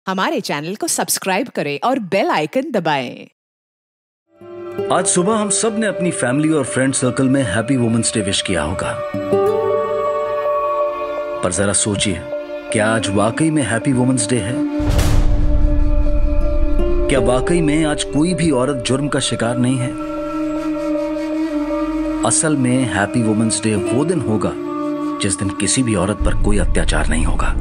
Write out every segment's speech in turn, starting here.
हमारे चैनल को सब्सक्राइब करें और बेल आइकन दबाएं। आज सुबह हम सब ने अपनी फैमिली और फ्रेंड सर्कल में हैप्पी वुमेन्स डे विश किया होगा, पर जरा सोचिए, क्या आज वाकई में हैप्पी वुमेन्स डे है? क्या वाकई में आज कोई भी औरत जुर्म का शिकार नहीं है? असल में हैप्पी वुमेन्स डे वो दिन होगा जिस दिन किसी भी औरत पर कोई अत्याचार नहीं होगा।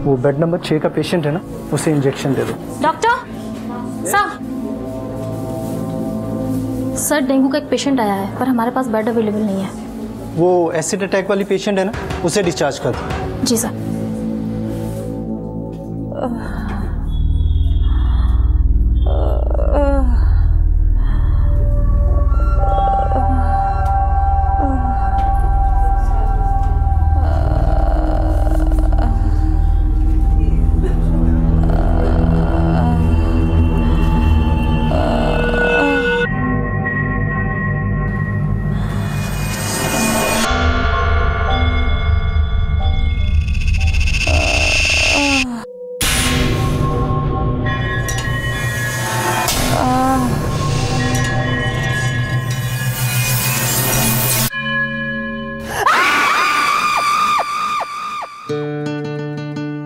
वो बेड नंबर 6 का पेशेंट है ना, उसे इंजेक्शन दे दो। डॉक्टर साहब, सर डेंगू का एक पेशेंट आया है पर हमारे पास बेड अवेलेबल नहीं है। वो एसिड अटैक वाली पेशेंट है ना, उसे डिस्चार्ज कर दो। जी सर।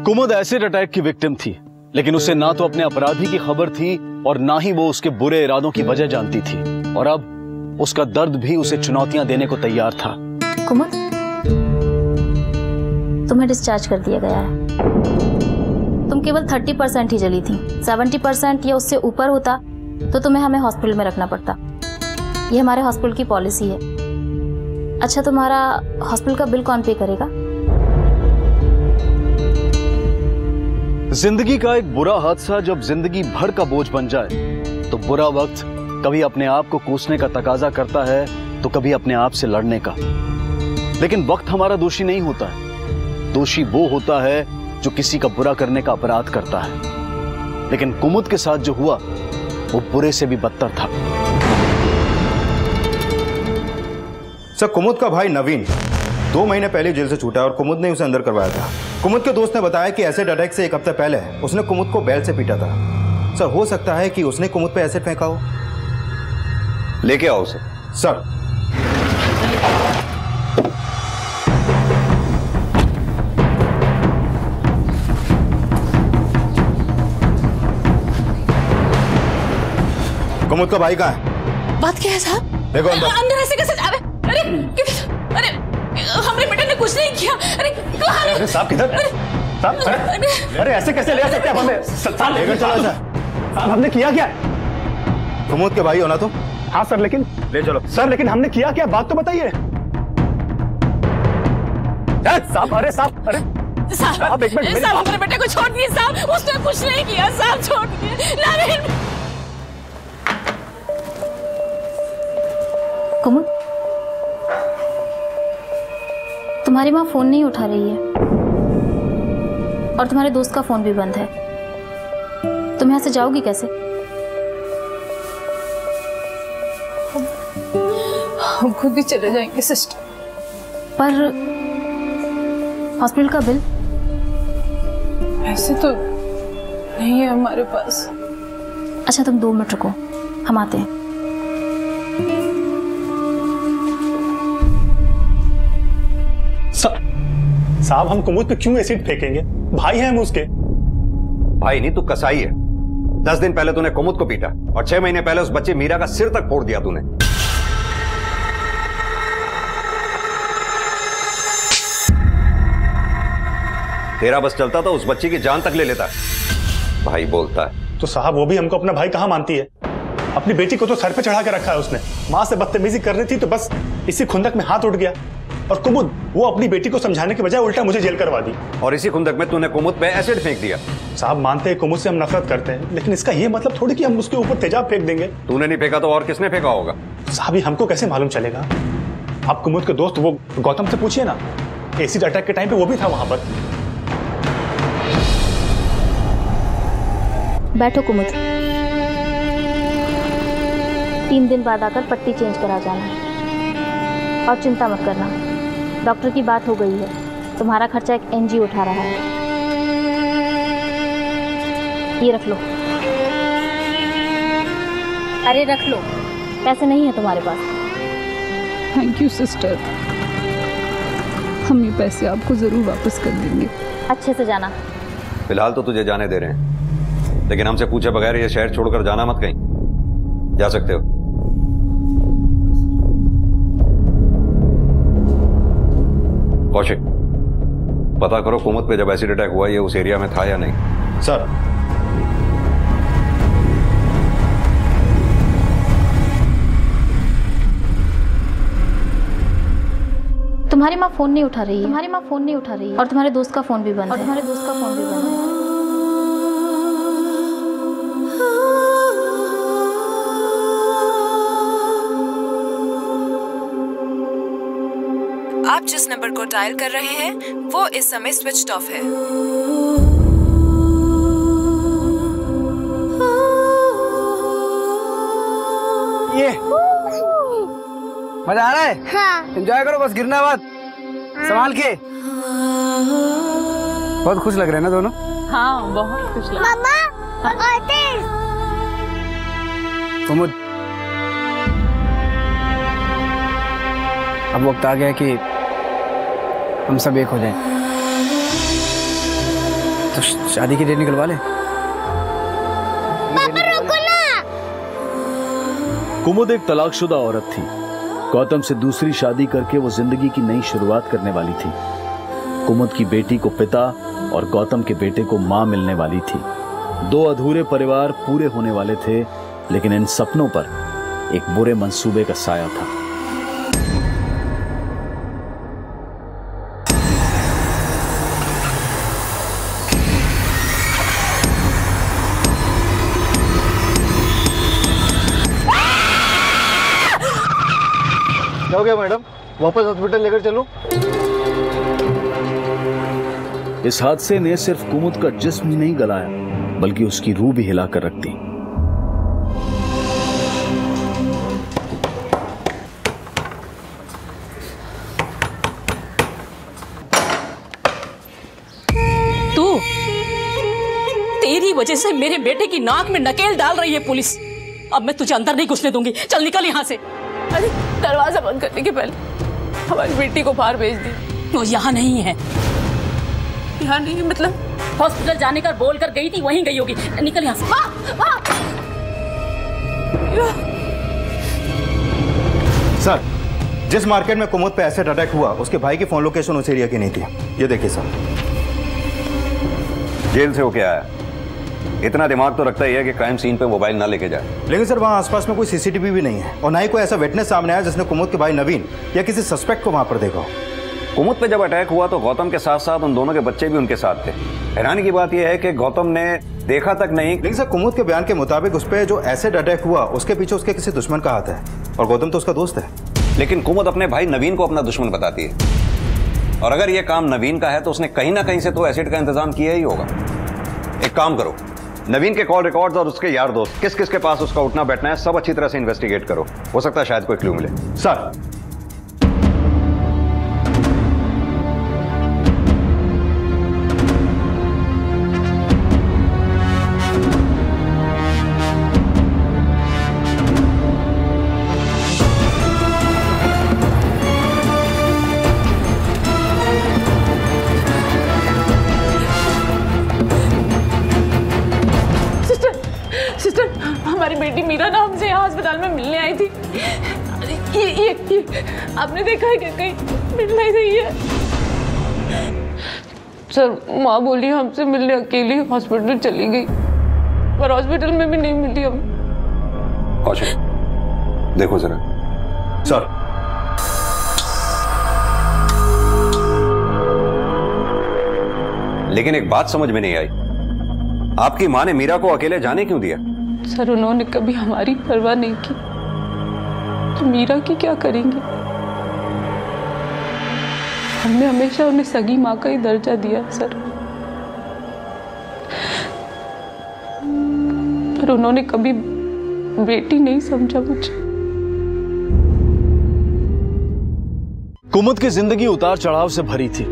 कुमुद एसिड अटैक की विक्टिम थी, लेकिन उसे ना तो अपने अपराधी की खबर थी और ना ही वो उसके बुरे इरादों की वजह जानती थी, और अब उसका दर्द भी उसे चुनौतियां देने को तैयार था। कुमुद, तुम्हें डिस्चार्ज कर दिया गया है। तुम केवल 30% ही जली थी। 70% या उससे ऊपर होता तो तुम्हें हमें हॉस्पिटल में रखना पड़ता। ये हमारे हॉस्पिटल की पॉलिसी है। अच्छा, तुम्हारा हॉस्पिटल का बिल कौन पे करेगा? जिंदगी का एक बुरा हादसा जब जिंदगी भर का बोझ बन जाए तो बुरा वक्त कभी अपने आप को कोसने का तकाजा करता है तो कभी अपने आप से लड़ने का। लेकिन वक्त हमारा दोषी नहीं होता है। दोषी वो होता है जो किसी का बुरा करने का अपराध करता है। लेकिन कुमुद के साथ जो हुआ वो बुरे से भी बदतर था। सर, कुमुद का भाई नवीन 2 महीने पहले जेल से छूटा और कुमुद ने उसे अंदर करवाया था। कुमुद के दोस्त ने बताया कि एसिड अटैक से 1 हफ्ते पहले उसने कुमुद को बैल से पीटा था। सर, हो सकता है कि उसने कुमुद पे एसिड फेंका हो। लेके आओ उसे। सर। कुमुद का भाई कहाँ है? बात क्या है साहब? देखो अंदर ऐसे कैसे? अरे अरे हमने बेटे ने कुछ नहीं किया। अरे कहाँ? अरे साहब किधर? अरे ऐसे कैसे ले आ सकते हैं हमें? साहब लेकर चलो सर। हमने किया क्या? कुमुद के भाई हो ना तुम? हाँ सर, लेकिन ले चलो सर, लेकिन हमने किया क्या? बात तो बताइए साहब। अरे साहब, अरे साहब एक मिनट, साहब हमारे बेटे को छोड़ दिए साहब, उसने कुछ नहीं किया साहब, छोड़ दिए। नवीन। कुमुद, तुम्हारी माँ फोन नहीं उठा रही है और तुम्हारे दोस्त का फोन भी बंद है। तुम यहाँ से जाओगी कैसे? हम खुद ही चले जाएंगे सिस्टर। पर हॉस्पिटल का बिल? ऐसे तो नहीं है हमारे पास। अच्छा, तुम 2 मिनट रुको, हम आते हैं। साहब, हम कुमुद पे क्यों एसिड फेंकेंगे? भाई हैं हम उसके। भाई नहीं, तू कसाई है। 10 दिन पहले तूने कुमुद को पीटा और 6 महीने पहले उस बच्चे मीरा का सिर तक फोड़ दिया तूने। तेरा बस चलता तो उस बच्चे की जान तक ले लेता। भाई बोलता है तो साहब, वो भी हमको अपना भाई कहाँ मानती है? अपनी बेटी को तो सर पे चढ़ा के रखा है उसने। माँ से बदतमीजी कर रही थी तो बस इसी खुंदक में हाथ उठ गया, और कुमुद वो अपनी बेटी को समझाने के बजाय उल्टा मुझे जेल करवा दी। और इसी खुंदक में तूने कुमुद पे एसिड फेंक दिया। साहब, मानते हैं कुमुद से हम नफरत करते हैं, लेकिन इसका ये मतलब थोड़ी कि हम उसके ऊपर तेजाब फेंक देंगे। तूने नहीं फेंका तो और किसने फेंका होगा? साहब, ये हमको कैसे मालूम चलेगा? आप कुमुद के दोस्त वो गौतम से पूछिए ना, एसिड अटैक के टाइम पे वो भी था वहां पर। बैठो कुमुद, 3 दिन बाद आकर पट्टी चेंज करा जाना। और चिंता मत करना, डॉक्टर की बात हो गई है, तुम्हारा खर्चा एक एनजीओ उठा रहा है। ये रख लो। अरे रख लो, पैसे नहीं है तुम्हारे पास। थैंक यू सिस्टर, हम ये पैसे आपको जरूर वापस कर देंगे। अच्छे से जाना। फिलहाल तो तुझे जाने दे रहे हैं, लेकिन हमसे पूछे बगैर ये शहर छोड़कर जाना मत कहीं। जा सकते हो। कौशिक, पता करो कुमुद पे जब एसिड अटैक हुआ ये उस एरिया में था या नहीं। सर, तुम्हारी माँ फोन नहीं उठा रही है। और तुम्हारे दोस्त का फोन भी बंद है। आप जिस नंबर को डायल कर रहे हैं वो इस समय स्विच्ड ऑफ है। ये मजा आ रहा है? हाँ। एंजॉय करो, बस गिरना मत। हाँ। संभाल के। बहुत खुश लग रहे हैं ना दोनों? हाँ, बहुत खुश लग रहे हैं। मम्मा और तेज। कुमुद, अब वक्त आ गया कि हम सब एक हो जाएं। तो शादी की डेट निकलवा ले। पापा रुको ना। कुमुद एक तलाकशुदा औरत थी। गौतम से दूसरी शादी करके वो जिंदगी की नई शुरुआत करने वाली थी। कुमुद की बेटी को पिता और गौतम के बेटे को मां मिलने वाली थी। दो अधूरे परिवार पूरे होने वाले थे, लेकिन इन सपनों पर एक बुरे मंसूबे का साया था। क्या हो गया मैडम? वापस हॉस्पिटल लेकर चलो। इस हादसे ने सिर्फ कुमुद का जिस्म ही नहीं गलाया, बल्कि उसकी रूह भी हिलाकर रख दी। तू, तेरी वजह से मेरे बेटे की नाक में नकेल डाल रही है पुलिस। अब मैं तुझे अंदर नहीं घुसने दूंगी। चल निकल यहाँ से। अरे दरवाजा बंद करने के पहले हमारी बेटी को बाहर भेज दी। वो यहाँ नहीं है। यहाँ नहीं है मतलब? हॉस्पिटल जाने का बोल कर गई थी, वहीं गई होगी। निकल यहाँ से। सर, जिस मार्केट में कुमुद पे एसिड अटैक हुआ उसके भाई की फोन लोकेशन उस एरिया की नहीं थी। ये देखिए सर। जेल से होके आया, इतना दिमाग तो रखता ही है कि क्राइम सीन पे मोबाइल ना लेके जाए। लेकिन सर वहाँ आसपास में कोई सीसीटीवी भी नहीं है और ना ही कोई ऐसा विटनेस सामने आया जिसने कुमुद के भाई नवीन या किसी सस्पेक्ट को वहाँ पर देखा हो। कुमुद पे जब अटैक हुआ तो गौतम के साथ साथ उन दोनों के बच्चे भी उनके साथ थे। हैरानी की बात यह है कि गौतम ने देखा तक नहीं। लेकिन सर कुमुद के बयान के मुताबिक उस पर जो एसिड अटैक हुआ उसके पीछे उसके किसी दुश्मन का हाथ है और गौतम तो उसका दोस्त है। लेकिन कुमुद अपने भाई नवीन को अपना दुश्मन बताती है, और अगर यह काम नवीन का है तो उसने कहीं ना कहीं से तो एसिड का इंतजाम किया ही होगा। एक काम करो, नवीन के कॉल रिकॉर्ड्स और उसके यार दोस्त किस किस के पास उसका उठना बैठना है सब अच्छी तरह से इन्वेस्टिगेट करो। हो सकता है शायद कोई क्लू मिले। सर, हमारी बेटी मीरा ना हमसे यहाँ अस्पताल में मिलने आई थी। ये आपने देखा है क्या कहीं मिल नहीं रही है? सर माँ बोली हमसे मिलने अकेली हॉस्पिटल चली गई, पर हॉस्पिटल में भी नहीं मिली हम। कौशिक देखो जरा। सर, लेकिन एक बात समझ में नहीं आई, आपकी माँ ने मीरा को अकेले जाने क्यों दिया? सर उन्होंने कभी हमारी परवाह नहीं की, तो मीरा की क्या करेंगे? हमने हमेशा उन्हें सगी माँ का ही दर्जा दिया सर, पर उन्होंने कभी बेटी नहीं समझा मुझे। कुमुद की जिंदगी उतार चढ़ाव से भरी थी।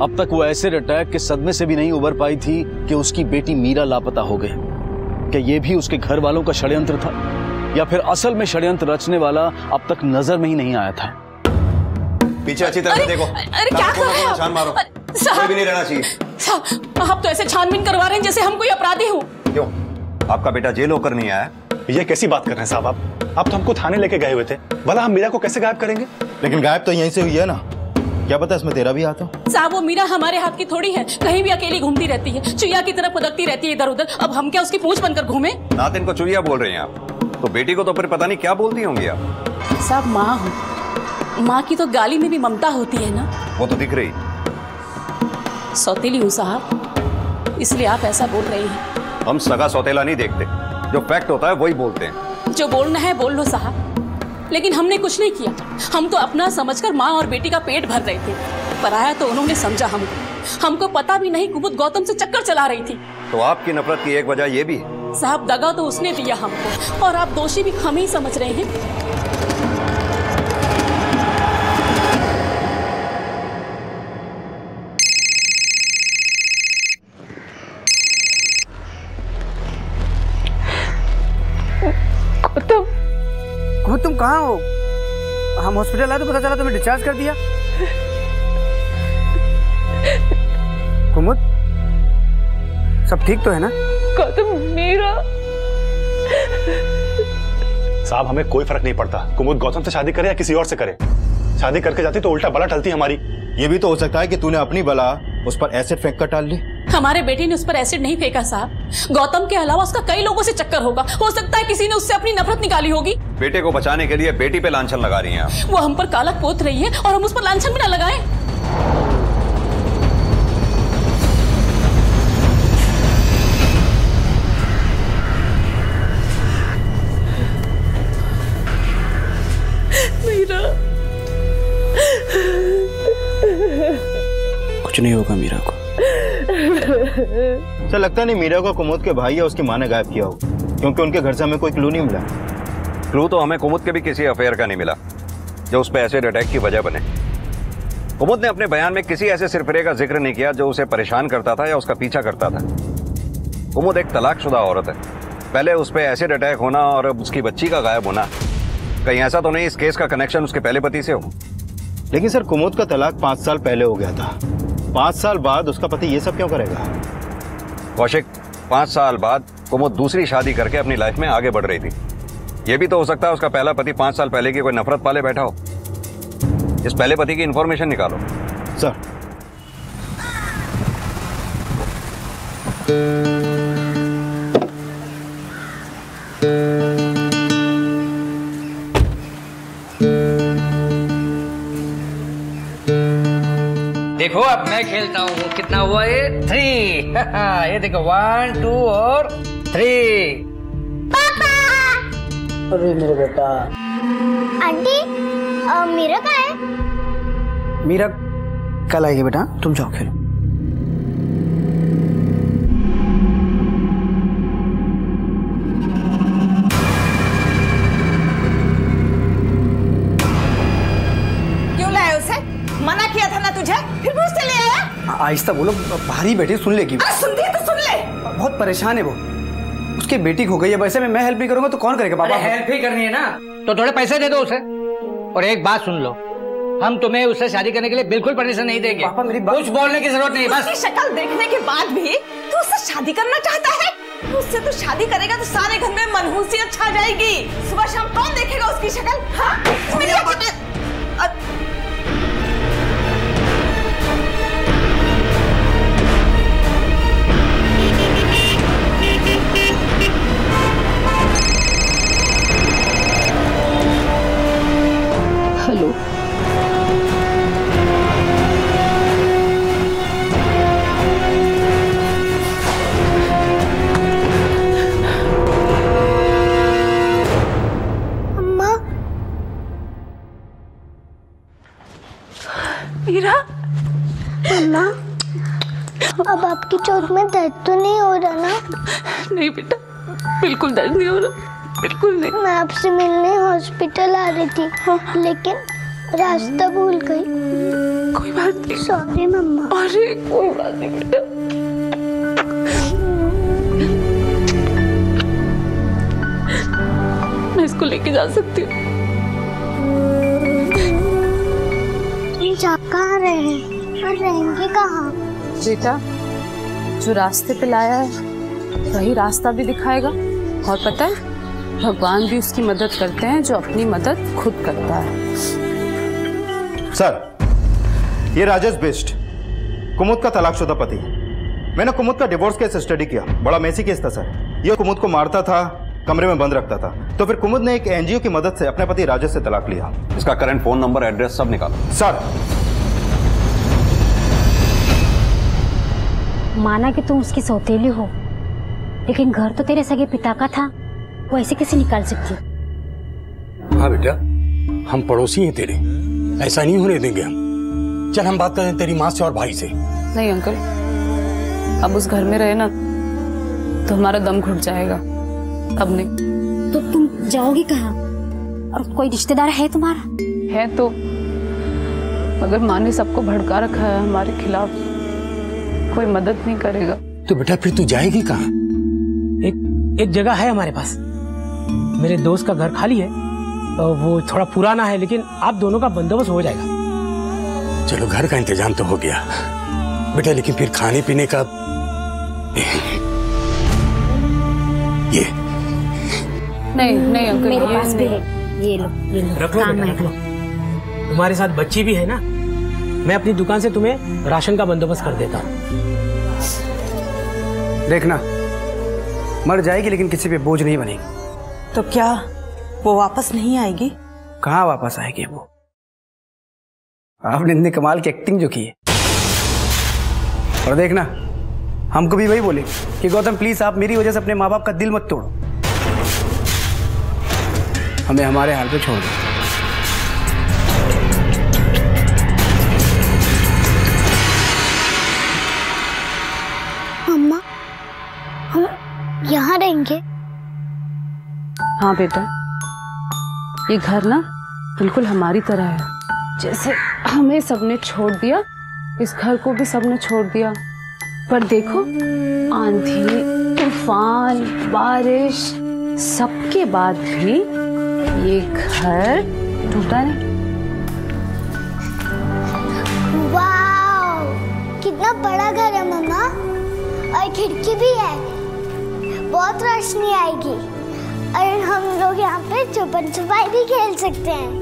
अब तक वो एसिड अटैक के सदमे से भी नहीं उबर पाई थी कि उसकी बेटी मीरा लापता हो गई। क्या ये भी उसके घर वालों का षड्यंत्र था, या फिर असल में षड्यंत्र रचने वाला अब तक नजर में ही नहीं आया था? पीछे अच्छी तरह से देखो। अरे क्या कर रहे हैं? छान मारो, कोई भी नहीं रहना चाहिए। साहब, आप तो ऐसे छानबीन करवा रहे हैं जैसे हम कोई अपराधी हो। क्यों, आपका बेटा जेल होकर नहीं आया? ये कैसी बात कर रहे हैं साहब आप तो हमको थाने लेके गए हुए थे, भला हम मीरा को कैसे गायब करेंगे? लेकिन गायब तो यहीं से हुई है ना, क्या पता इसमें तेरा भी हाथ हो? साहब, वो मीरा हमारे हाथ की थोड़ी है, कहीं भी अकेली घूमती रहती है, चुईया की तरह फुदकती रहती है इधर उधर। अब हम क्या उसकी पूंछ बनकर घूमे? नातिन को चुईया बोल रही हैं आप, तो बेटी को तो फिर पता नहीं क्या बोलती होंगी आप। साहब, माँ हूँ, माँ की तो गाली में भी ममता होती है ना। वो तो दिख रही। सौतेली हूँ साहब, इसलिए आप ऐसा बोल रहे हैं। हम सगा सौतेला नहीं देखते, जो फैक्ट होता है वही बोलते हैं। जो बोलना है बोल लो साहब, लेकिन हमने कुछ नहीं किया। हम तो अपना समझकर माँ और बेटी का पेट भर रहे थे, पराया तो उन्होंने समझा हमको पता भी नहीं कुमुद गौतम से चक्कर चला रही थी। तो आपकी नफरत की एक वजह ये भी है? साहब, दगा तो उसने दिया हमको, और आप दोषी भी हम ही समझ रहे हैं। कुमुद, तुम कहाँ हो? हम हॉस्पिटल आए तो पता चला तुम्हें डिस्चार्ज कर दिया। कुमुद, सब ठीक तो है ना? गौतम, मीरा। साहब, हमें कोई फर्क नहीं पड़ता कुमुद गौतम से शादी करे या किसी और से करे। शादी करके जाती तो उल्टा बला टलती हमारी। ये भी तो हो सकता है कि तूने अपनी बला उस पर एसिड फेंक कर टाल ली। हमारे बेटे ने उस पर एसिड नहीं फेंका साहब, गौतम के अलावा उसका कई लोगों से चक्कर होगा। हो सकता है किसी ने उससे अपनी नफरत निकाली होगी। बेटे को बचाने के लिए बेटी पे लांछन लगा रही हैं आप। वो हम पर काला पोत रही है और हम उस पर लांछन भी ना लगाएं। मीरा, कुछ नहीं होगा मीरा को। सर, लगता नहीं मीरा को कुमुद के भाई या उसकी माँ ने गायब किया हो, क्योंकि उनके घर से हमें कोई क्लू नहीं मिला। क्लू तो हमें कुमुद के भी किसी अफेयर का नहीं मिला जो उस पर एसिड अटैक की वजह बने। कुमुद ने अपने बयान में किसी ऐसे सिरफिरे का जिक्र नहीं किया जो उसे परेशान करता था या उसका पीछा करता था। कुमुद एक तलाकशुदा औरत है, पहले उस पर एसिड अटैक होना और अब उसकी बच्ची का गायब होना, कहीं ऐसा तो नहीं इस केस का कनेक्शन उसके पहले पति से हो? लेकिन सर, कुमुद का तलाक 5 साल पहले हो गया था। 5 साल बाद उसका पति ये सब क्यों करेगा? कौशिक, 5 साल बाद कुमुद दूसरी शादी करके अपनी लाइफ में आगे बढ़ रही थी। यह भी तो हो सकता है उसका पहला पति 5 साल पहले की कोई नफरत पाले बैठा हो। इस पहले पति की इंफॉर्मेशन निकालो। सर, देखो अब मैं खेलता हूँ। कितना हुआ ये? 3। ये देखो 1 2 और 3। पापा! अरे मेरे बेटा। आंटी, मीरा कहाँ है? मीरा कल आएगी बेटा, तुम जाओ खेलो। क्यों लाया उसे? मना किया था ना तुझे, फिर भी उससे ले आया? आहिस्ता बोलो, बाहरी बैठी सुन लेगी। अरे सुनती है तो सुन ले। बहुत परेशान है वो, उसकी बेटी खो गई है। वैसे में मैं हेल्प नहीं करूंगा तो कौन करेगा पापा? हेल्प ही करनी है ना तो थोड़े पैसे दे दो उसे। और एक बात सुन लो, हम तुम्हें उससे शादी करने के लिए बिल्कुल परमिशन नहीं देंगे। पापा मेरी बात... कुछ बोलने की जरूरत नहीं, बस। उसकी शक्ल देखने के बाद भी तू उससे शादी करना चाहता है? उससे तो शादी करेगा तो सारे घर में मनहूसियत छा जाएगी। सुबह शाम कौन देखेगा उसकी शक्ल? हाँ? हेलो, अम्मा, मीरा। अम्मा, अब आपकी चोट में दर्द तो नहीं हो रहा ना? नहीं बेटा, बिल्कुल दर्द नहीं हो रहा, बिल्कुल नहीं। मैं आपसे मिलने हॉस्पिटल आ रही थी, लेकिन रास्ता भूल गई। कोई बात नहीं। सॉरी मम्मा। अरे कोई बात नहीं बेटा। मैं इसको लेके जा सकती हूँ। जा कहाँ रहे हैं और रहेंगे कहाँ? बेटा जो रास्ते पे लाया है वही रास्ता भी दिखाएगा, और पता है भगवान भी उसकी मदद करते हैं जो अपनी मदद खुद करता है। सर, ये राजेश बिष्ट कुमुद का तलाकशुदा पति। मैंने कुमुद का डिवोर्स केस स्टडी किया, बड़ा मेसी केस था सर। ये कुमुद को मारता था, कमरे में बंद रखता था, तो फिर कुमुद ने एक एनजीओ की मदद से अपने पति राजेश से तलाक लिया। इसका करंट फोन नंबर, एड्रेस सब निकालो। सर, माना कि तुम उसकी सौतेली हो, लेकिन घर तो तेरे सगे पिता का था, वो ऐसे कैसे निकाल सकती? हाँ बेटा, हम पड़ोसी हैं तेरे, ऐसा नहीं होने देंगे हम। चल हम बात करें तेरी माँ से और भाई से। नहीं अंकल, अब उस घर में रहे ना तो हमारा दम घुट जाएगा, अब नहीं। तो तुम जाओगी कहाँ? और कोई रिश्तेदार है तुम्हारा? है तो, मगर माँ ने सबको भड़का रखा है हमारे खिलाफ, कोई मदद नहीं करेगा। तो बेटा फिर तू जाएगी कहाँ? एक जगह है हमारे पास, मेरे दोस्त का घर खाली है, वो थोड़ा पुराना है, लेकिन आप दोनों का बंदोबस्त हो जाएगा। चलो घर का इंतजाम तो हो गया बेटा, लेकिन फिर खाने पीने का ये नहीं अंकल, मेरे पास भी है, ये लो रख लो बेटा, रख लो। तुम्हारे साथ बच्ची भी है ना, मैं अपनी दुकान से तुम्हें राशन का बंदोबस्त कर देता हूँ। देखना, मर जाएगी लेकिन किसी पे बोझ नहीं बनेगी। तो क्या वो वापस नहीं आएगी? कहाँ वापस आएगी वो? आपने इतने कमाल की एक्टिंग जो की है। और देखना, हमको भी वही बोले कि गौतम प्लीज आप मेरी वजह से अपने माँ बाप का दिल मत तोड़ो, हमें हमारे हाल पे छोड़ दो। मम्मा, हम यहाँ रहेंगे? हाँ बेटा, ये घर ना बिल्कुल हमारी तरह है। जैसे हमें सबने छोड़ दिया, इस घर को भी सबने छोड़ दिया। पर देखो, आंधी, तूफान, बारिश, सबके बाद भी ये घर टूटा नहीं। वाव, कितना बड़ा घर है मम्मा, और खिड़की भी है, बहुत रोशनी आएगी, और हम लोग यहाँ पे छुपन छुपाई भी खेल सकते हैं।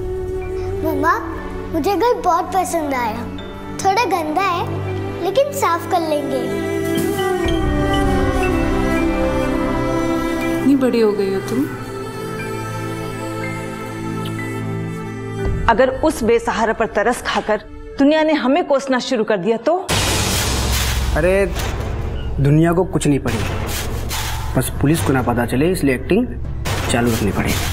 मम्मा, मुझे घर बहुत पसंद आया। थोड़ा गंदा है लेकिन साफ कर लेंगे। इतनी बड़ी हो गई हो तुम। अगर उस बेसहारा पर तरस खाकर दुनिया ने हमें कोसना शुरू कर दिया तो? अरे दुनिया को कुछ नहीं पड़ी, बस पुलिस को ना पता चले, इसलिए एक्टिंग चालू रखनी पड़ेगी।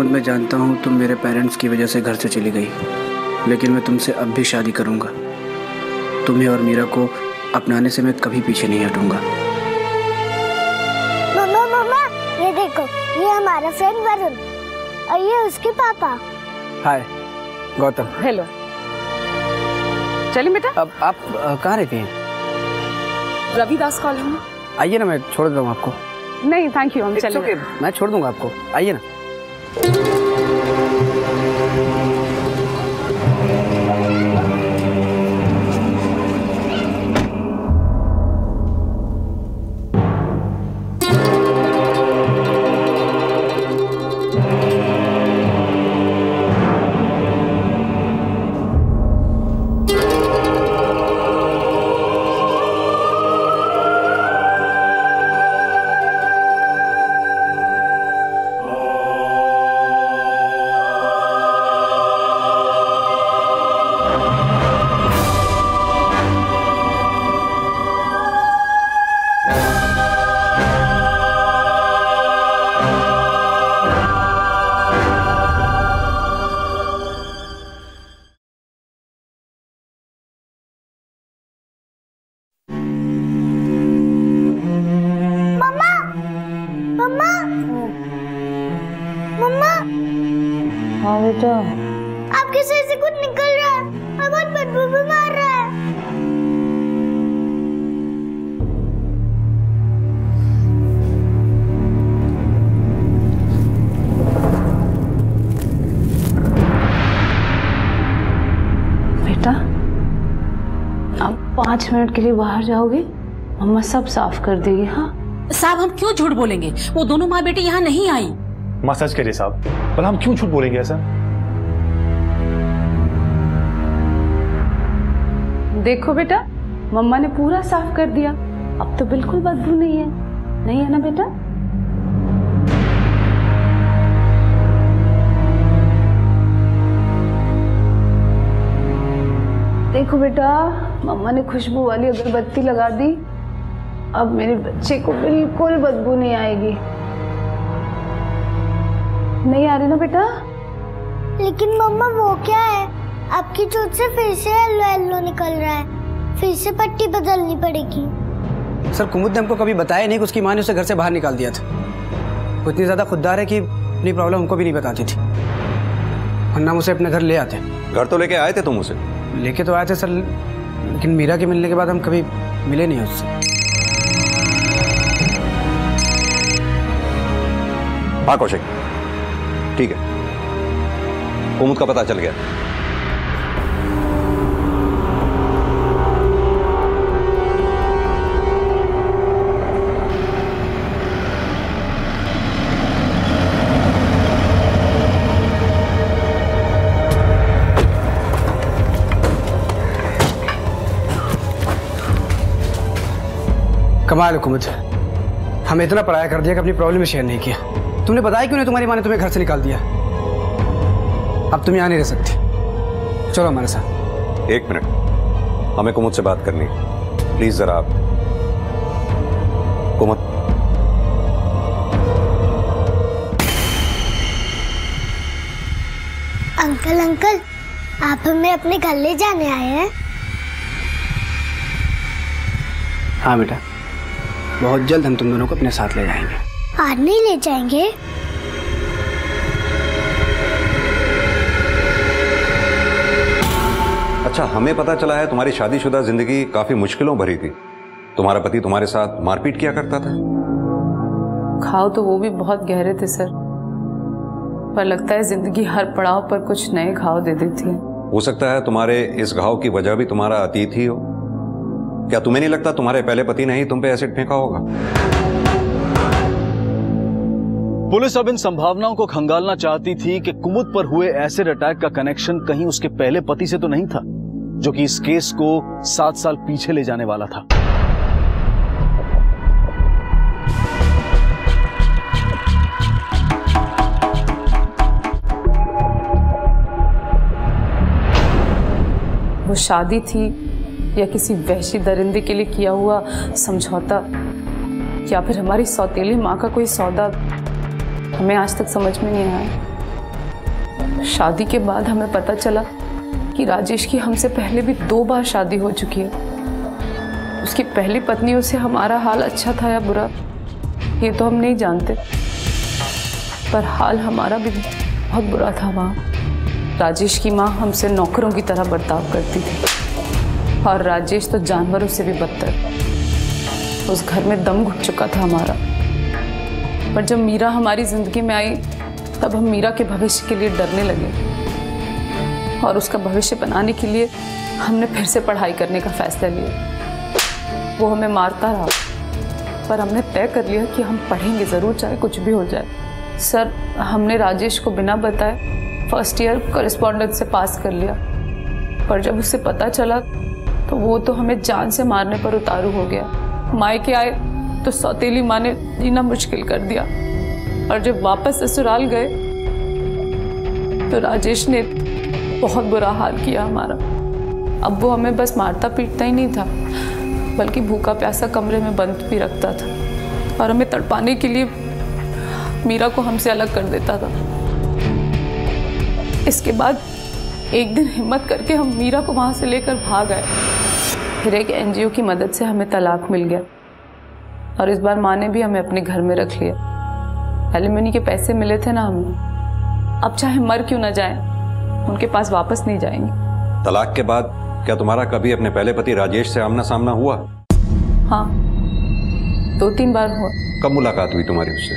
मैं जानता हूँ तुम मेरे पेरेंट्स की वजह से घर से चली गई, लेकिन मैं तुमसे अब भी शादी करूँगा। तुम्हें और मीरा को अपनाने से मैं कभी पीछे नहीं हटूंगा। मम्मा मम्मा, ये देखो, ये हमारा फ्रेंड वरुण और ये उसके पापा। हाय गौतम। हेलो। चलिए बेटा। अब आप कहाँ रहती हैं? रविदास कॉलोनी में। आइए ना, मैं छोड़ देता हूँ आपको। नहीं थैंक यू, हम चलेंगे। मैं छोड़ दूंगा आपको, आइए ना। हाँ बेटा। आपके सिर से कुछ निकल रहा है और बहुत बदबू भी मार रहा है। बेटा आप 5 मिनट के लिए बाहर जाओगे, मम्मा सब साफ कर देगी। हाँ साहब हम क्यों झूठ बोलेंगे, वो दोनों माँ बेटी यहाँ नहीं आई। माँ सच कह रही साहब, भला हम क्यों झूठ बोलेंगे ऐसा? देखो बेटा मम्मा ने पूरा साफ कर दिया, अब तो बिल्कुल बदबू नहीं है, नहीं है ना बेटा? देखो बेटा मम्मा ने खुशबू वाली अगरबत्ती लगा दी, अब मेरे बच्चे को बिल्कुल बदबू नहीं आएगी। नहीं आ रही ना बेटा? लेकिन मम्मा वो क्या है, आपकी चोट से फिर से येलो येलो निकल रहा है, फिर से पट्टी बदलनी पड़ेगी। सर कुमुद ने हमको कभी बताया नहीं कि उसकी माँ ने उसे घर से बाहर निकाल दिया था। वो इतनी ज्यादा खुददार है कि अपनी प्रॉब्लम हमको भी नहीं बताती थी, वरना हम उसे अपने घर ले आते। घर तो लेके आए थे तुम उसे? लेके तो आए थे सर, लेकिन मीरा के मिलने के बाद हम कभी मिले नहीं उससे। हाँ कौशिक ठीक है, कुमुद का पता चल गया। कमाल है कुमुद, हमें इतना पराया कर दिया कि अपनी प्रॉब्लम में शेयर नहीं किया। तुमने बताया क्यों नहीं तुम्हारी माँ ने तुम्हें घर से निकाल दिया? अब तुम यहाँ नहीं रह सकती, चलो हमारे साथ। 1 मिनट, हमें कुमुद से बात करनी है, प्लीज जरा आप। कुमुद अंकल आप हमें अपने घर ले जाने आए हैं? हाँ बेटा, बहुत जल्द हम तुम दोनों को अपने साथ ले जाएंगे। आज नहीं ले जाएंगे? अच्छा हमें पता चला है तुम्हारी शादीशुदा जिंदगी काफी मुश्किलों भरी थी, तुम्हारा पति तुम्हारे साथ मारपीट किया करता था। घाव तो वो भी बहुत गहरे थे सर, पर लगता है जिंदगी हर पड़ाव पर कुछ नए घाव दे देती है। हो सकता है तुम्हारे इस घाव की वजह भी तुम्हारा अतीत ही हो। क्या तुम्हें नहीं लगता तुम्हारे पहले पति ने ही तुम पे एसिड फेंका होगा? पुलिस अब इन संभावनाओं को खंगालना चाहती थी कि कुमुद पर हुए एसिड अटैक का कनेक्शन कहीं उसके पहले पति से तो नहीं था, जो कि इस केस को 7 साल पीछे ले जाने वाला था। वो शादी थी या किसी वहशी दरिंदे के लिए किया हुआ समझौता, या फिर हमारी सौतेली माँ का कोई सौदा, हमें आज तक समझ में नहीं आया। शादी के बाद हमें पता चला कि राजेश की हमसे पहले भी 2 बार शादी हो चुकी है। उसकी पहली पत्नियों से हमारा हाल अच्छा था या बुरा, ये तो हम नहीं जानते, पर हाल हमारा भी बहुत बुरा था। वहाँ राजेश की माँ हमसे नौकरों की तरह बर्ताव करती थी, और राजेश तो जानवरों से भी बदतर। उस घर में दम घुट चुका था हमारा। पर जब मीरा हमारी जिंदगी में आई, तब हम मीरा के भविष्य के लिए डरने लगे, और उसका भविष्य बनाने के लिए हमने फिर से पढ़ाई करने का फैसला लिया। वो हमें मारता रहा, पर हमने तय कर लिया कि हम पढ़ेंगे ज़रूर, चाहे कुछ भी हो जाए। सर हमने राजेश को बिना बताए फर्स्ट ईयर कॉरेस्पॉन्डेंस से पास कर लिया, पर जब उसे पता चला तो वो तो हमें जान से मारने पर उतारू हो गया। मायके आए तो सौतेली माँ ने जीना मुश्किल कर दिया, और जब वापस ससुराल गए तो राजेश ने बहुत बुरा हाल किया हमारा। अब वो हमें बस मारता पीटता ही नहीं था, बल्कि भूखा प्यासा कमरे में बंद भी रखता था, और हमें तड़पाने के लिए मीरा को हमसे अलग कर देता था। इसके बाद एक दिन हिम्मत करके हम मीरा को वहाँ से लेकर भाग आए। फिर एक एनजीओ की मदद से हमें तलाक मिल गया, और इस बार माँ ने भी हमें अपने घर में रख लिया। एलिमनी के पैसे मिले थे ना हमें, अब चाहे मर क्यों ना जाए, उनके पास वापस नहीं जाएंगे। तलाक के बाद क्या तुम्हारा कभी अपने पहले पति राजेश से आमना सामना हुआ? हाँ, 2-3 बार हुआ। कब मुलाकात हुई तुम्हारी उससे?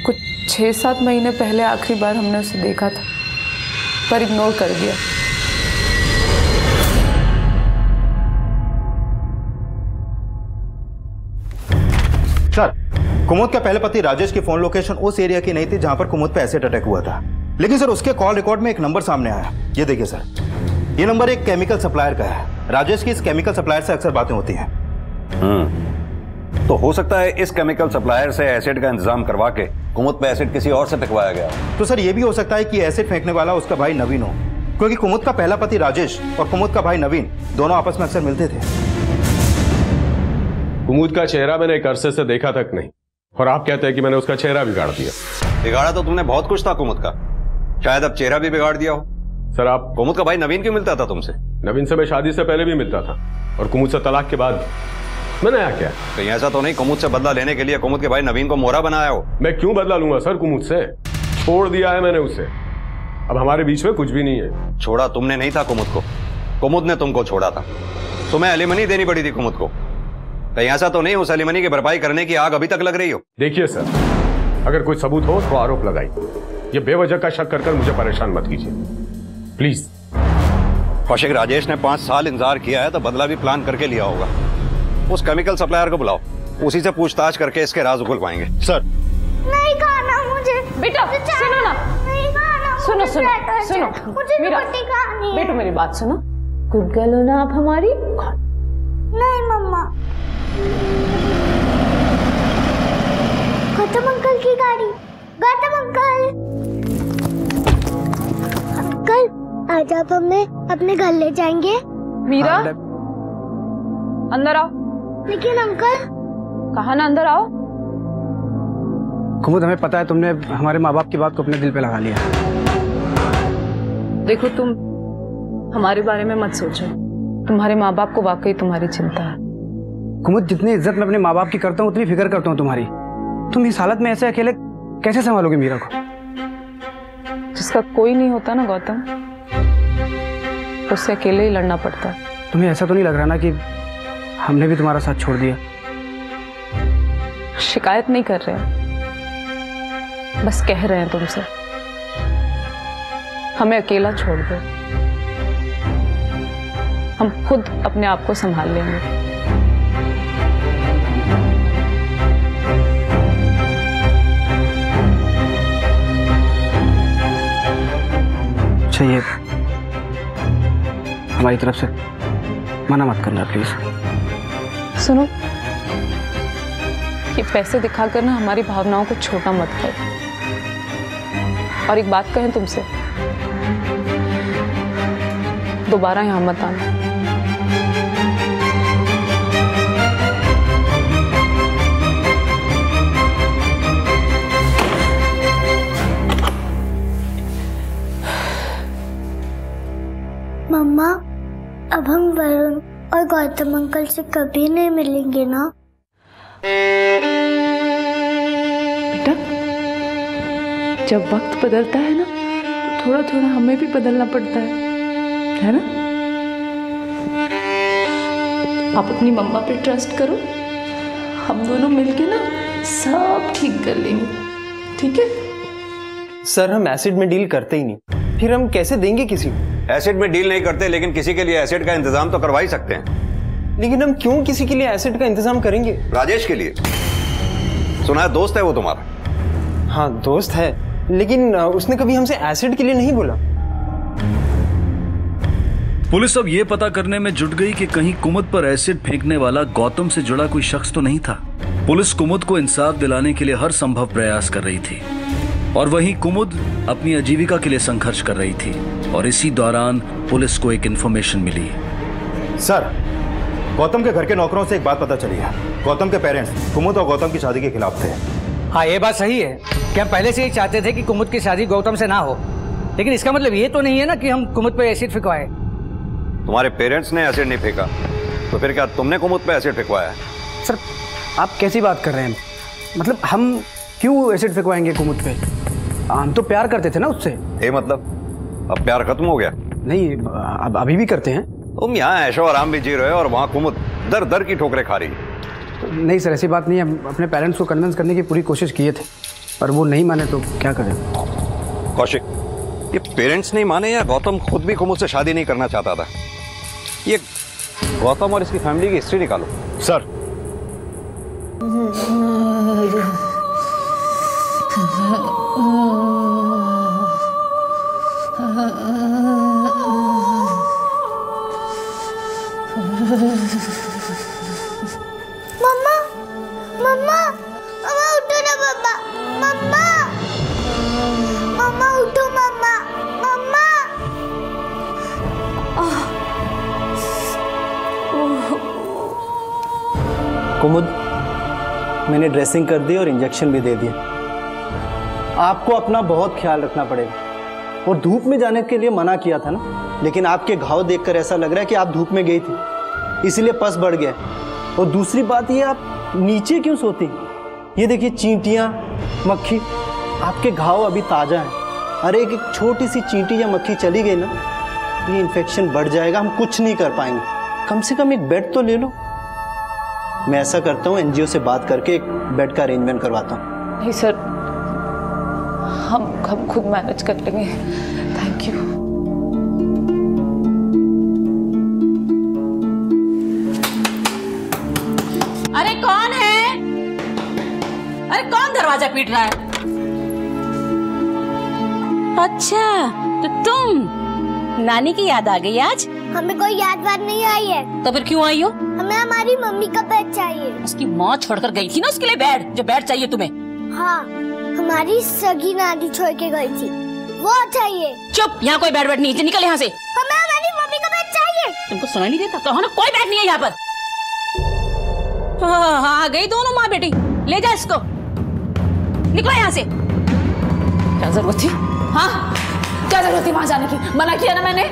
कुछ 6-7 महीने पहले आखिरी बार हमने उसे देखा था, पर इग्नोर कर दिया। सर, कुमुद का पहले पति राजेश की फोन लोकेशन उस एरिया की नहीं थी जहां पर कुमुद पे एसिड अटैक हुआ था, लेकिन सर उसके कॉल रिकॉर्ड में एक नंबर सामने आया। ये देखिए सर, ये नंबर एक केमिकल सप्लायर का है। राजेश की इस केमिकल सप्लायर से अक्सर बातें होती हैं। तो हो सकता है इस केमिकल सप्लायर से एसिड का इंतजाम करवा के कुमुद पे एसिड किसी और से फेंकवाया गया। तो सर ये भी हो सकता है कि एसिड फेंकने वाला उसका भाई नवीन हो, क्योंकि कुमुद का पहला पति राजेश और कुमुद का भाई नवीन दोनों आपस में अक्सर मिलते थे। कुमुद का चेहरा मैंने एक अरसे से देखा तक नहीं, और आप कहते हैं कि मैंने उसका चेहरा बिगाड़ दिया। बिगाड़ा तो तुमने बहुत कुछ था कुमुद का, शायद अब चेहरा भी बिगाड़ दिया हो। सर आप कुमुद का भाई नवीन क्यों मिलता था तुमसे? नवीन से मैं शादी से पहले भी मिलता था, और कुमुद से तलाक के बाद मैं नया क्या? कहीं ऐसा तो नहीं कुमुद से बदला लेने के लिए कुमुद के भाई नवीन को मोहरा बनाया हो? मैं क्यों बदला लूंगा सर कुमुद से? छोड़ दिया है मैंने उसे, अब हमारे बीच में कुछ भी नहीं है। छोड़ा तुमने नहीं था कुमुद को, कुमुद ने तुमको छोड़ा था। तुम्हें एलिमनी देनी पड़ी थी कुमुद को। कहीं ऐसा तो नहीं उस एलिमनी की भरपाई करने की आग अभी तक लग रही हो? देखिए सर, अगर कोई सबूत हो तो आरोप लगाइए, ये बेवजह का शक कर मुझे परेशान मत कीजिए प्लीज। कौशिक, राजेश ने 5 साल इंतजार किया है तो बदला भी प्लान करके लिया होगा। उस केमिकल सप्लायर को बुलाओ, उसी से पूछताछ करके इसके राज उगल पाएंगे। सर नहीं खाना मुझे। बेटा सुनो ना, नहीं खाना, सुनो सुनो सुनो, मुझे मीरा, रोटी खानी है। बेटो मेरी बात सुनो, गुड गर्ल हो ना आप हमारी। नहीं मम्मा। गौतम अंकल की गाड़ी। गौतम अंकल, अंकल आज आप हमें अपने घर ले जाएंगे? मीरा अंदर आओ। लेकिन अंकल। कहा ना अंदर आओ। कुमुद, हमें पता है तुमने हमारे माँ बाप की बात को अपने दिल पे लगा लिया। देखो तुम हमारे बारे में मत सोचो, तुम्हारे माँ बाप को वाकई तुम्हारी चिंता है। कुमुद, जितनी इज्जत मैं अपने माँ बाप की करता हूँ उतनी फिक्र करता हूँ तुम्हारी। तुम इस हालत में ऐसे अकेले कैसे संभालोगे मीरा को? जिसका कोई नहीं होता ना गौतम, उससे अकेले ही लड़ना पड़ता है। तुम्हें ऐसा तो नहीं लग रहा ना कि हमने भी तुम्हारा साथ छोड़ दिया? शिकायत नहीं कर रहे हैं, बस कह रहे हैं तुमसे हमें अकेला छोड़ दो, हम खुद अपने आप को संभाल लेंगे। चाहिए हमारी तरफ से मना मत करना प्लीज। सुनो, ये पैसे दिखाकर ना हमारी भावनाओं को छोटा मत करो। और एक बात कहें तुमसे, दोबारा यहां मत आना। मम्मा, अब हम वरुण और गौतम अंकल से कभी नहीं मिलेंगे ना? बेटा, जब वक्त बदलता है ना तो थोड़ा थोड़ा हमें भी बदलना पड़ता है ना? आप अपनी मम्मा पे ट्रस्ट करो, हम दोनों मिलके ना सब ठीक कर लेंगे, ठीक है? सर, हम एसिड में डील करते ही नहीं, फिर हम कैसे देंगे किसी को? एसिड में डील नहीं करते, लेकिन किसी के लिए एसिड का इंतजाम तो करवा ही सकते हैं। लेकिन हम क्यों किसी के लिए एसिड का इंतजाम करेंगे? राजेश के लिए। सुना है दोस्त है वो तुम्हारा? हाँ दोस्त है, लेकिन उसने कभी हमसे एसिड के लिए नहीं बोला। पुलिस अब यह पता करने में जुट गई कि कहीं कुमुद पर एसिड फेंकने वाला गौतम से जुड़ा कोई शख्स तो नहीं था। पुलिस कुमुद को इंसाफ दिलाने के लिए हर संभव प्रयास कर रही थी, और वहीं कुमुद अपनी आजीविका के लिए संघर्ष कर रही थी। और इसी दौरान पुलिस को एक इंफॉर्मेशन मिली। सर, गौतम के घर के नौकरों से एक बात पता चली है। गौतम के पेरेंट्स कुमुद और गौतम की शादी के खिलाफ थे। हाँ, ये बात सही है कि हम पहले से ही चाहते थे कि कुमुद की शादी गौतम से ना हो, लेकिन इसका मतलब ये तो नहीं है ना कि हम कुमुद पे एसिड फेंकवाए। तुम्हारे पेरेंट्स ने एसिड नहीं फेंका तो फिर क्या तुमने कुमुद पे एसिड फेंकवाया? सर, आप कैसी बात कर रहे हैं? मतलब हम क्यों एसिड फेंकवाएंगे कुमुद पे? हम तो प्यार करते थे ना उससे। ये मतलब अब प्यार खत्म हो गया? नहीं, अब अभी भी करते हैं। तुम यहाँ ऐशो आराम भी जी रहे हो और वहाँ कुमुद दर दर की ठोकरें खा रही है। नहीं सर, ऐसी बात नहीं है। अपने पेरेंट्स को कन्विंस करने की पूरी कोशिश किए थे, पर वो नहीं माने तो क्या करें। कौशिक, ये पेरेंट्स नहीं माने या गौतम खुद भी कुमुद से शादी नहीं करना चाहता था? ये गौतम और इसकी फैमिली की हिस्ट्री निकालो। सर, मम्मा मम्मा मम्मा उठो ना मम्मा। मम्मा मम्मा उठो मम्मा। मम्मा कुमुद, मैंने ड्रेसिंग कर दी और इंजेक्शन भी दे दिया। आपको अपना बहुत ख्याल रखना पड़ेगा। और धूप में जाने के लिए मना किया था ना, लेकिन आपके घाव देखकर ऐसा लग रहा है कि आप धूप में गई थी, इसीलिए पस बढ़ गया। और दूसरी बात ये, आप नीचे क्यों सोती? ये देखिए चींटियाँ, मक्खी, आपके घाव अभी ताज़ा हैं। अरे एक छोटी सी चींटी या मक्खी चली गई ना, ये इन्फेक्शन बढ़ जाएगा, हम कुछ नहीं कर पाएंगे। कम से कम एक बेड तो ले लो। मैं ऐसा करता हूँ, एनजीओ से बात करके एक बेड का अरेंजमेंट करवाता हूँ। नहीं सर, हम खुद मैनेज कर लेंगे। Thank you. अरे कौन है? अरे कौन दरवाजा पीट रहा है? अच्छा, तो तुम? नानी की याद आ गई आज? हमें कोई याद वाद नहीं आई है। तो फिर क्यों आई हो? हमें हमारी मम्मी का बेड चाहिए। उसकी माँ छोड़कर गई थी ना उसके लिए बेड, जो बेड चाहिए तुम्हें। हाँ, हमारी सगी नानी छोड़ के गई थी, वो चाहिए। चुप, यहाँ कोई बेड नहीं है, निकल यहाँ से। हमें हमारी मम्मी का बेड चाहिए। तुमको सुनाई नहीं देता? कहो ना कोई बेड नहीं है यहाँ पर। हाँ, आ गई दोनों माँ बेटी, ले जा इसको, निकलो यहाँ से। क्या जरूरत थी? हाँ, क्या जरूरत थी वहां जाने की? मना किया ना मैंने।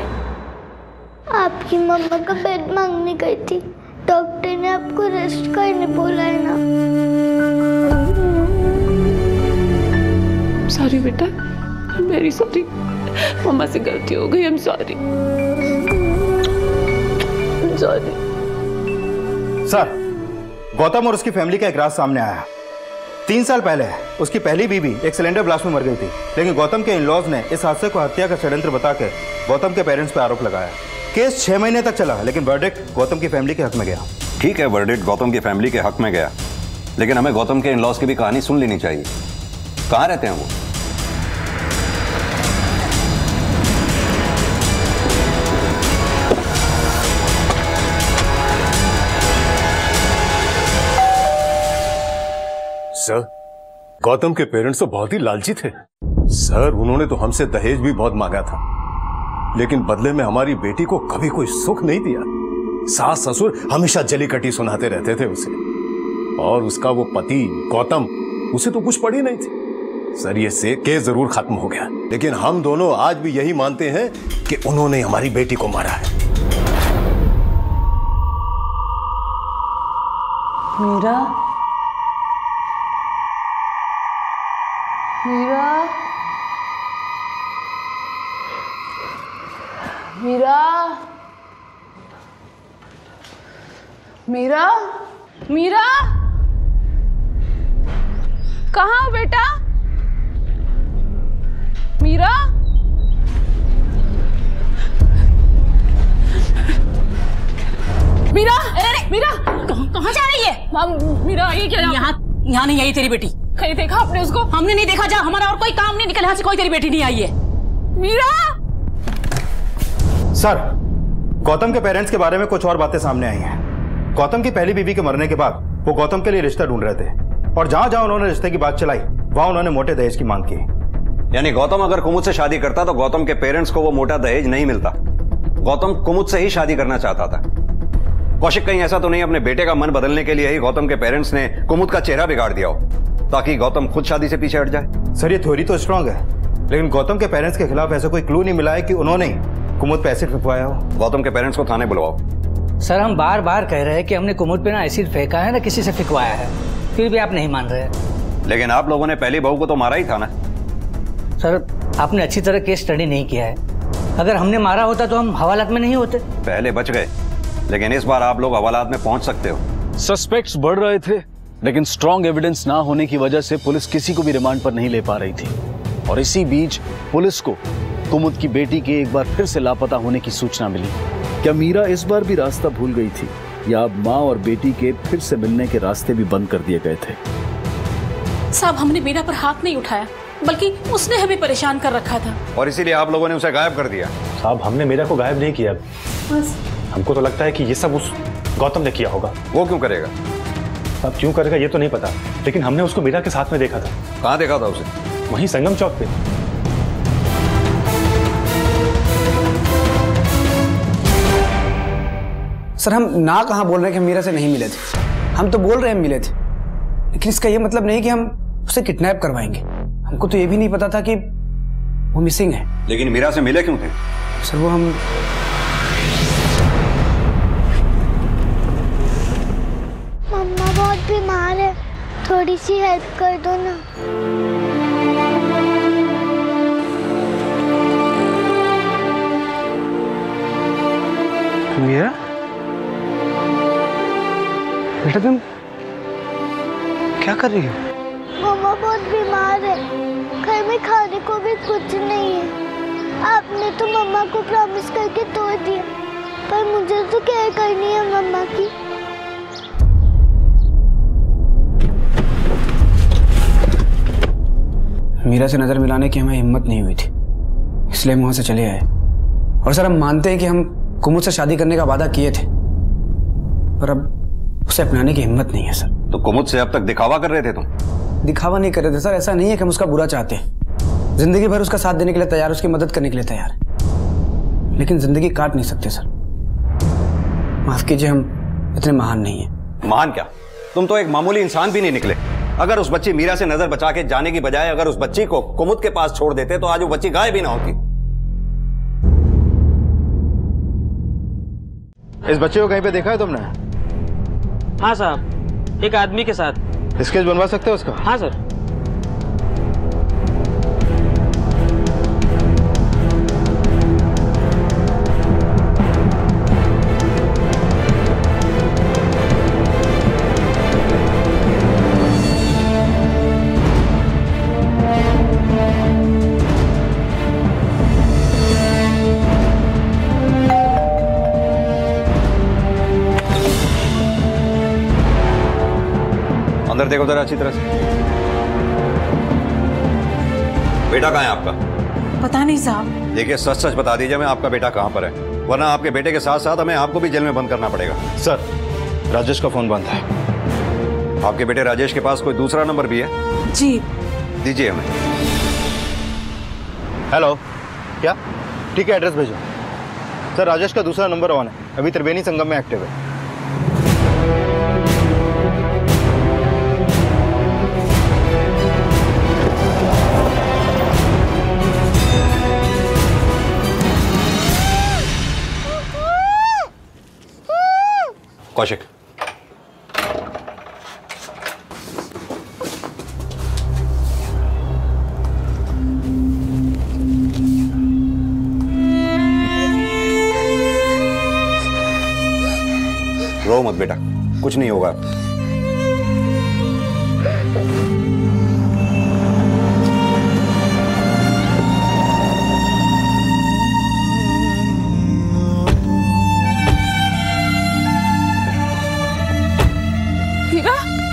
आपकी मम्मा का बेड मांगने गई थी, डॉक्टर ने आपको रेस्ट करने बोला है ना। सॉरी बेटा, मेरी सॉरी, मम्मा से गलती हो गई। I am sorry. Sir, Gautam और उसकी फैमिली का एक राज सामने आया। 3 साल पहले उसकी पहली बीवी एक सिलेंडर ब्लास्ट में मर गई थी, लेकिन गौतम के इन-लॉज ने इस हादसे को हत्या का षड्यंत्र बताकर गौतम के पेरेंट्स पर आरोप लगाया। केस 6 महीने तक चला, लेकिन वर्डिक्ट गौतम की फैमिली के हक में गया। ठीक है, वर्डिक्ट गौतम की फैमिली के हक में गया, लेकिन हमें गौतम के इन-लॉज की भी कहानी सुन लेनी चाहिए। कहाँ रहते हैं वो? सर, गौतम के पेरेंट्स तो बहुत ही लालची थे सर। उन्होंने तो हमसे दहेज भी बहुत मांगा था, लेकिन बदले में हमारी बेटी को कभी कोई सुख नहीं दिया। सास ससुर हमेशा जली कटी सुनाते रहते थे उसे, और उसका वो पति गौतम, उसे तो कुछ पड़ी नहीं थी। सर, ये से केस जरूर खत्म हो गया, लेकिन हम दोनों आज भी यही मानते हैं कि उन्होंने हमारी बेटी को मारा है। मीरा, मीरा, मीरा, मीरा, मीरा, कहाँ हो बेटा? मीरा, मीरा, अरे मीरा, कहाँ जा रही है? मीरा, ये क्या? यहाँ नहीं आई तेरी बेटी। कहीं देखा आपने उसको? हमने नहीं देखा। जा, हमारा और कोई काम नहीं, निकल यहाँ से। कोई तेरी बेटी नहीं आई है। मीरा! सर, गौतम के पेरेंट्स के बारे में कुछ और बातें सामने आई हैं। गौतम की पहली बीवी के मरने के बाद वो गौतम के लिए रिश्ता ढूंढ रहे थे, और जहां जहां उन्होंने रिश्ते की बात चलाई वहां उन्होंने मोटे दहेज की मांग की। यानी गौतम अगर कुमुद से शादी करता तो गौतम के पेरेंट्स को वो मोटा दहेज नहीं मिलता। गौतम कुमुद से ही शादी करना चाहता था। कौशिक, कहीं ऐसा तो नहीं अपने बेटे का मन बदलने के लिए ही गौतम के पेरेंट्स ने कुमुद का चेहरा बिगाड़ दिया हो, ताकि गौतम खुद शादी से पीछे हट जाए? सर, ये थ्योरी तो स्ट्रांग है, लेकिन गौतम के पेरेंट्स के खिलाफ ऐसा कोई क्लू नहीं मिला है कि उन्होंने कुमुद पे एसिड फेंकवाया हो। गौतम के पेरेंट्स को थाने बुलवाओ। सर, हम बार बार कह रहे हैं कि हमने कुमुद पे ना एसिड फेंका है ना किसी से फेंकवाया है, फिर भी आप नहीं मान रहे। लेकिन आप लोगों ने पहली बहू को तो मारा ही था ना। सर आपने अच्छी तरह केस स्टडी नहीं किया है। अगर हमने मारा होता तो हम हवालात में नहीं होते। पहले बच गए, लेकिन इस बार आप लोग हवालात में पहुंच सकते हो। सस्पेक्ट्स बढ़ रहे थे, लेकिन स्ट्रॉन्ग एविडेंस ना होने की वजह से पुलिस किसी को भी रिमांड पर नहीं ले पा रही थी। और इसी बीच पुलिस को कुमुद की बेटी के एक बार फिर से लापता होने की सूचना मिली। क्या मीरा इस बार भी रास्ता भूल गई थी, या अब माँ और बेटी के फिर से मिलने के रास्ते भी बंद कर दिए गए थे? साहब, हमने मीरा पर हाथ नहीं उठाया, बल्कि उसने हमें परेशान कर रखा था, और इसीलिए आप लोगों ने उसे गायब कर दिया। साहब, हमने मीरा को गायब नहीं किया। बस हमको तो लगता है कि ये सब उस गौतम ने किया होगा। वो क्यों करेगा? अब क्यों करेगा ये तो नहीं पता, लेकिन हमने उसको मीरा के साथ में देखा था। कहाँ देखा था उसे? वहीं संगम चौक पे। सर हम ना कहाँ बोल रहे हैं कि हम मीरा से नहीं मिले थे, हम तो बोल रहे हैं मिले थे, लेकिन इसका ये मतलब नहीं कि हम उसे किडनैप करवाएंगे। हमको तो ये भी नहीं पता था कि वो मिसिंग है। लेकिन मीरा से मिले क्यों थे? सर वो हम मम्मा बहुत बीमार है, थोड़ी सी हेल्प कर दो ना। मीरा बेटा तुम क्या कर रही हो? मम्मा बहुत बीमार है, घर में खाने को भी कुछ नहीं है। आपने तो मम्मा को प्रॉमिस करके तोड़ दिया, पर मुझे तो केयर करनी है मम्मा की। मीरा से नजर मिलाने की हमें हिम्मत नहीं हुई थी, इसलिए हम वहां से चले आए। और सर हम मानते हैं कि हम कुमुद से शादी करने का वादा किए थे, पर अब उसे अपनाने की हिम्मत नहीं है सर। तो कुमुद से अब तक दिखावा कर रहे थे तुम? दिखावा नहीं कर रहे थे सर, ऐसा नहीं है कि हम उसका बुरा चाहते हैं। जिंदगी भर उसका साथ देने के लिए तैयार, उसकी मदद करने के लिए तैयार, लेकिन जिंदगी काट नहीं सकते सर। माफ कीजिए, हम इतने महान नहीं है। महान क्या, तुम तो एक मामूली इंसान भी नहीं निकले। अगर उस बच्ची मीरा से नजर बचा के जाने की बजाय अगर उस बच्ची को कुमुद के पास छोड़ देते तो आज वो बच्ची गायब भी ना होती। इस बच्चे को कहीं पे देखा है तुमने? हाँ साहब, एक आदमी के साथ। स्केच बनवा सकते हो उसका? हाँ सर। अंदर देखो जरा अच्छी तरह से। बेटा कहाँ है आपका? पता नहीं साहब। देखिए सच सच बता दीजिए मैं आपका बेटा कहाँ पर है, वरना आपके बेटे के साथ साथ हमें आपको भी जेल में बंद करना पड़ेगा। सर राजेश का फोन बंद है। आपके बेटे राजेश के पास कोई दूसरा नंबर भी है? जी। दीजिए हमें। हेलो, क्या? ठीक है, एड्रेस भेजो। सर राजेश का दूसरा नंबर ऑन है, अभी त्रिवेणी संगम में एक्टिव है। कौशिक, रो मत बेटा, कुछ नहीं होगा।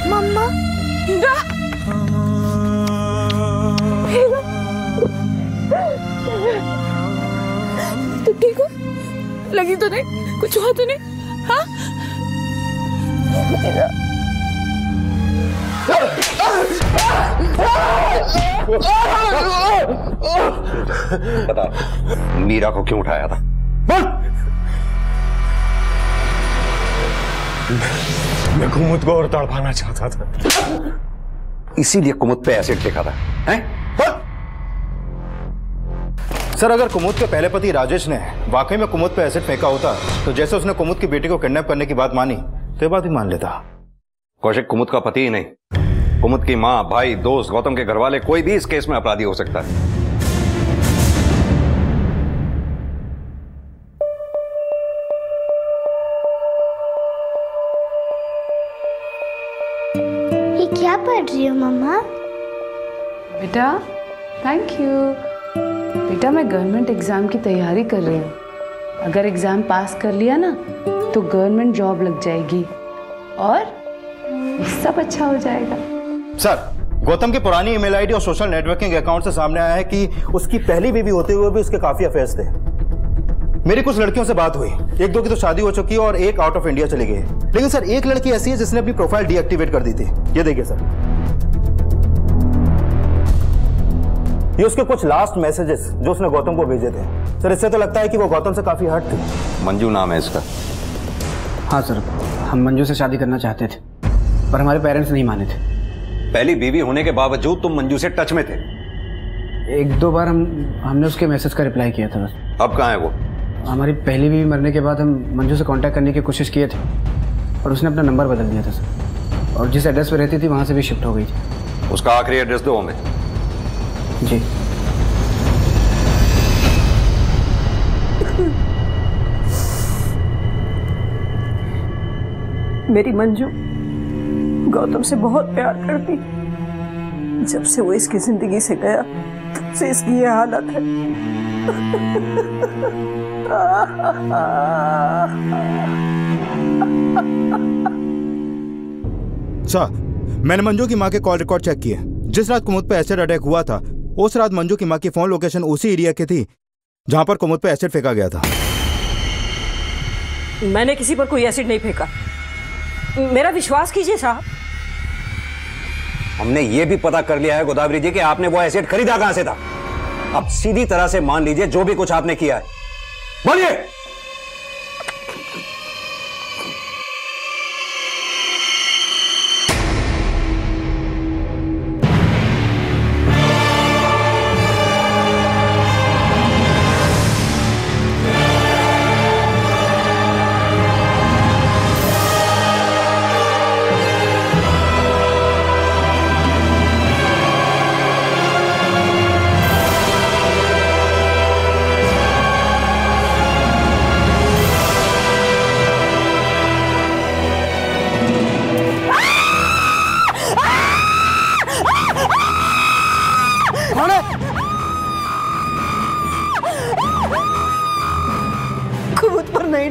मम्मा, हीरा, हीरा, तुम ठीक हो? लगी तो नहीं? कुछ हुआ तो नहीं? हाँ? बता, मीरा को क्यों उठाया था? मैं कुमुद को और तड़पाना चाहता था, इसीलिए कुमुद पे एसिड फेंका था, हैं? सर अगर कुमुद के पहले पति राजेश ने वाकई में कुमुद पे एसिड फेंका होता तो जैसे उसने कुमुद की बेटी को किडनैप करने की बात मानी तो ये बात भी मान लेता। कौशिक कुमुद का पति ही नहीं, कुमुद की माँ, भाई, दोस्त, गौतम के घरवाले, कोई भी इस केस में अपराधी हो सकता है। क्या पढ़ रही हो मम्मा? बेटा थैंक यू। बेटा मैं गवर्नमेंट एग्जाम की तैयारी कर रही हूँ। अगर एग्जाम पास कर लिया ना तो गवर्नमेंट जॉब लग जाएगी और सब अच्छा हो जाएगा। सर, गौतम की पुरानी ईमेल आईडी और सोशल नेटवर्किंग अकाउंट से सामने आया है कि उसकी पहली बीवी होते हुए भी उसके काफी अफेयर्स थे। मेरी कुछ लड़कियों से बात हुई, एक दो की तो शादी हो चुकी है और एक आउट ऑफ इंडिया चली गई है। लेकिन सर एक लड़की ऐसी है जिसने अपनी प्रोफाइल डीएक्टिवेट कर दी थी। ये देखिए सर, ये उसके कुछ लास्ट मैसेजेस जो उसने गौतम को भेजे थे। सर इससे तो लगता है कि वो गौतम से काफी हट थी। मंजू नाम है इसका। हाँ सर, हम मंजू से शादी करना चाहते थे पर हमारे पेरेंट्स नहीं माने थे। पहली बीवी होने के बावजूद तुम मंजू से टच में थे? एक दो बार हमने उसके मैसेज का रिप्लाई किया था बस। अब कहाँ है वो? हमारी पहली बीवी मरने के बाद हम मंजू से कांटेक्ट करने की कोशिश किए थे और उसने अपना नंबर बदल दिया था सर, और जिस एड्रेस पे रहती थी वहाँ से भी शिफ्ट हो गई थी। उसका आखिरी एड्रेस दो हमें। जी। मेरी मंजू गौतम से बहुत प्यार करती। जब से वो इसकी जिंदगी से गया तब से इसकी ये हालत है। सर, मैंने मंजू की माँ के कॉल रिकॉर्ड चेक किए। जिस रात कुमुद पे एसिड अटैक हुआ था उस रात मंजू की माँ की फोन लोकेशन उसी एरिया की थी जहां पर कुमुद पे एसिड फेंका गया था। मैंने किसी पर कोई एसिड नहीं फेंका, मेरा विश्वास कीजिए साहब। हमने ये भी पता कर लिया है गोदावरी जी कि आपने वो एसिड खरीदा कहां से था। अब सीधी तरह से मान लीजिए जो भी कुछ आपने किया है, बोलिए।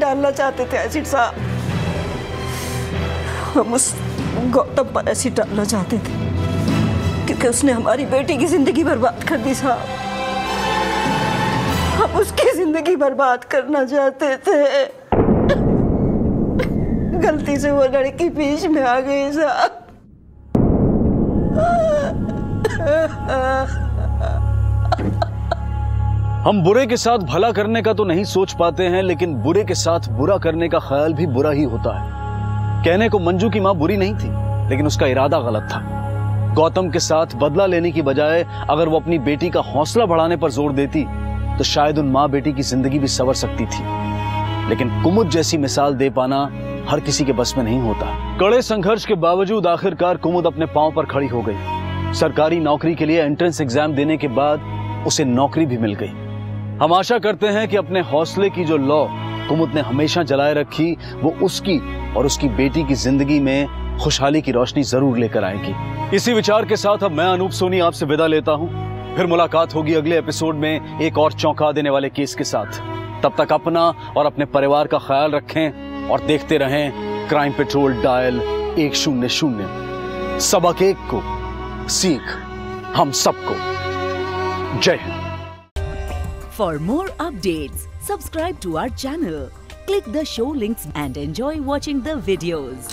डालना चाहते थे एसिड साहब, हम उस गौतम पर एसिड डालना चाहते थे क्योंकि उसने हमारी बेटी की जिंदगी बर्बाद कर दी साहब। हम उसकी जिंदगी बर्बाद करना चाहते थे। गलती से वो लड़की बीच में आ गई साहब। हम बुरे के साथ भला करने का तो नहीं सोच पाते हैं, लेकिन बुरे के साथ बुरा करने का ख्याल भी बुरा ही होता है। कहने को मंजू की मां बुरी नहीं थी, लेकिन उसका इरादा गलत था। गौतम के साथ बदला लेने की बजाय अगर वो अपनी बेटी का हौसला बढ़ाने पर जोर देती तो शायद उन मां बेटी की जिंदगी भी संवर सकती थी। लेकिन कुमुद जैसी मिसाल दे पाना हर किसी के बस में नहीं होता। कड़े संघर्ष के बावजूद आखिरकार कुमुद अपने पांव पर खड़ी हो गई। सरकारी नौकरी के लिए एंट्रेंस एग्जाम देने के बाद उसे नौकरी भी मिल गई। हम आशा करते हैं कि अपने हौसले की जो लौ कुमुद ने हमेशा जलाए रखी वो उसकी और उसकी बेटी की जिंदगी में खुशहाली की रोशनी जरूर लेकर आएगी। इसी विचार के साथ अब मैं अनूप सोनी आपसे विदा लेता हूं। फिर मुलाकात होगी अगले एपिसोड में एक और चौंका देने वाले केस के साथ। तब तक अपना और अपने परिवार का ख्याल रखें और देखते रहें क्राइम पेट्रोल डायल 100। सबक एक को सीख हम सबको। जय Hind. For more updates, subscribe to our channel, click the show links and enjoy watching the videos.